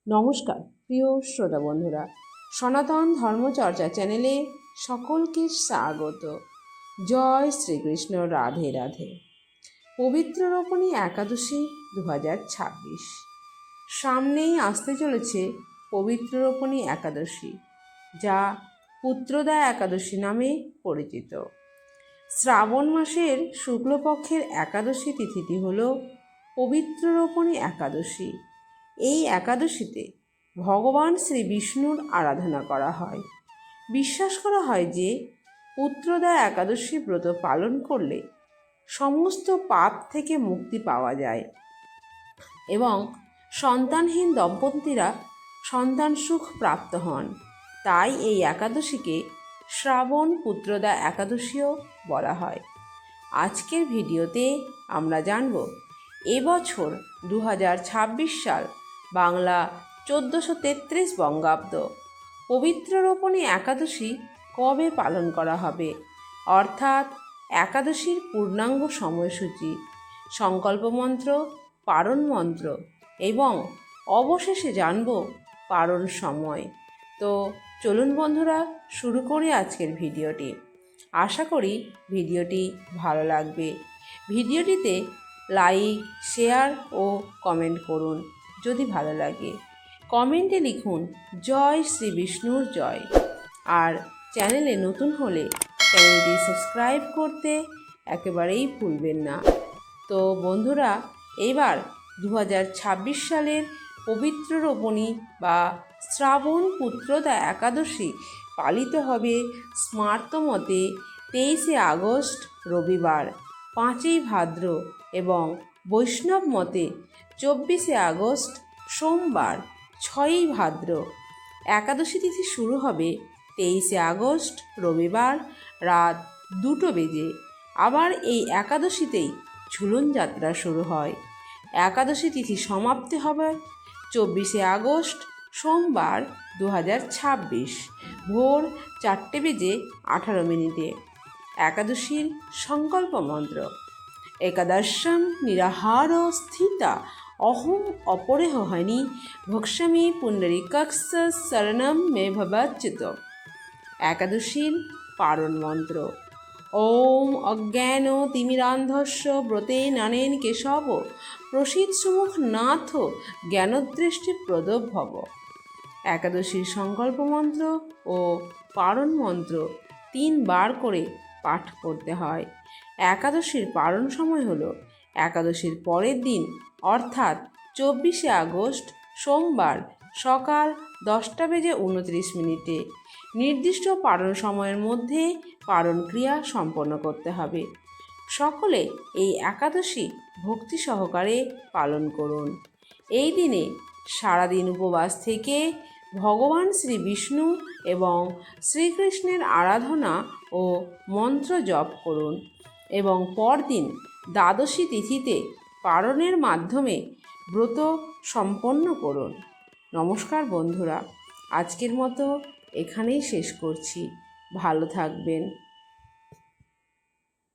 নমস্কার প্রিয় শ্রোতা বন্ধুরা, সনাতন ধর্মচর্চা চ্যানেলে সকলকে স্বাগত। জয় শ্রীকৃষ্ণ, রাধে রাধে। পবিত্র রোপণী একাদশী 2026 সামনেই আসতে চলেছে। পবিত্র রোপণী একাদশী, যা পুত্রদা একাদশী নামে পরিচিত। শ্রাবণ মাসের শুক্লপক্ষের একাদশী তিথিটি হল পবিত্র রোপণী একাদশী। এই একাদশীতে ভগবান শ্রী বিষ্ণুর আরাধনা করা হয়। বিশ্বাস করা হয় যে পুত্রদা একাদশী ব্রত পালন করলে সমস্ত পাপ থেকে মুক্তি পাওয়া যায় এবং সন্তানহীন দম্পতিরা সন্তান সুখ প্রাপ্ত হন। তাই এই একাদশীকে শ্রাবণ পুত্রদা একাদশীও বলা হয়। আজকের ভিডিওতে আমরা জানব এবছর 2026 সাল বাংলা 1433 বঙ্গাব্দ পবিত্র রোপণী একাদশী কবে পালন করা হবে, অর্থাৎ একাদশীর পূর্ণাঙ্গ সময়সূচি, সংকল্প মন্ত্র, পারণ মন্ত্র এবং অবশেষে জানব পারণ সময়। তো চলুন বন্ধুরা, শুরু করি আজকের ভিডিওটি। আশা করি ভিডিওটি ভালো লাগবে। ভিডিওটিতে লাইক, শেয়ার ও কমেন্ট করুন। যদি ভালো লাগে কমেন্টে লিখুন জয় শ্রী বিষ্ণুর জয়। আর চ্যানেলে নতুন হলে চ্যানেলটি সাবস্ক্রাইব করতে একেবারেই ভুলবেন না। তো বন্ধুরা, এবার 2026 সালের পবিত্র রোপণী বা শ্রাবণ পুত্রদা একাদশী পালিত হবে স্মার্ত মতে 23শে আগস্ট রবিবার, 5ই ভাদ্র এবং বৈষ্ণব মতে 24শে আগস্ট সোমবার, 6ই ভাদ্র। একাদশী তিথি শুরু হবে 23শে আগস্ট রবিবার রাত 2টো বেজে। আবার এই একাদশীতেই ঝুলন যাত্রা শুরু হয়। একাদশী তিথি সমাপ্তি হবে 24শে আগস্ট সোমবার 2026 ভোর 4টে বেজে 18 মিনিটে। একাদশীর সংকল্প মন্ত্র: একাদশম নিরাহার স্থিতা অহম অপরেহ হনি ভক্ষ্যামি পুণ্ডরীকাক্ষ শরণম মে ভবাচ্যুত। একাদশীর পারণ মন্ত্র: ওম অজ্ঞান তিমিরান্ধস্য ব্রতে নানেন কেশব প্রসীদ সুমুখ নাথ জ্ঞানদৃষ্টি প্রদভব। একাদশীর সংকল্প মন্ত্র ও পারণ মন্ত্র 3 বার করে পাঠ করতে হয়। একাদশীর পারণ সময় হলো একাদশীর পরের দিন, অর্থাৎ 24শে আগস্ট সোমবার সকাল 10টা বেজে 29 মিনিটে। নির্দিষ্ট পারণ সময়ের মধ্যে পারণ ক্রিয়া সম্পন্ন করতে হবে। সকলে এই একাদশী ভক্তি সহকারে পালন করুন। এই দিনে সারাদিন উপবাস থেকে ভগবান শ্রী বিষ্ণু এবং শ্রীকৃষ্ণের আরাধনা ও মন্ত্র জপ করুন এবং পরদিন দ্বাদশী তিথিতে পারণের মাধ্যমে ব্রত সম্পন্ন করুন। নমস্কার বন্ধুরা, আজকের মতো এখানেই শেষ করছি। ভালো থাকবেন।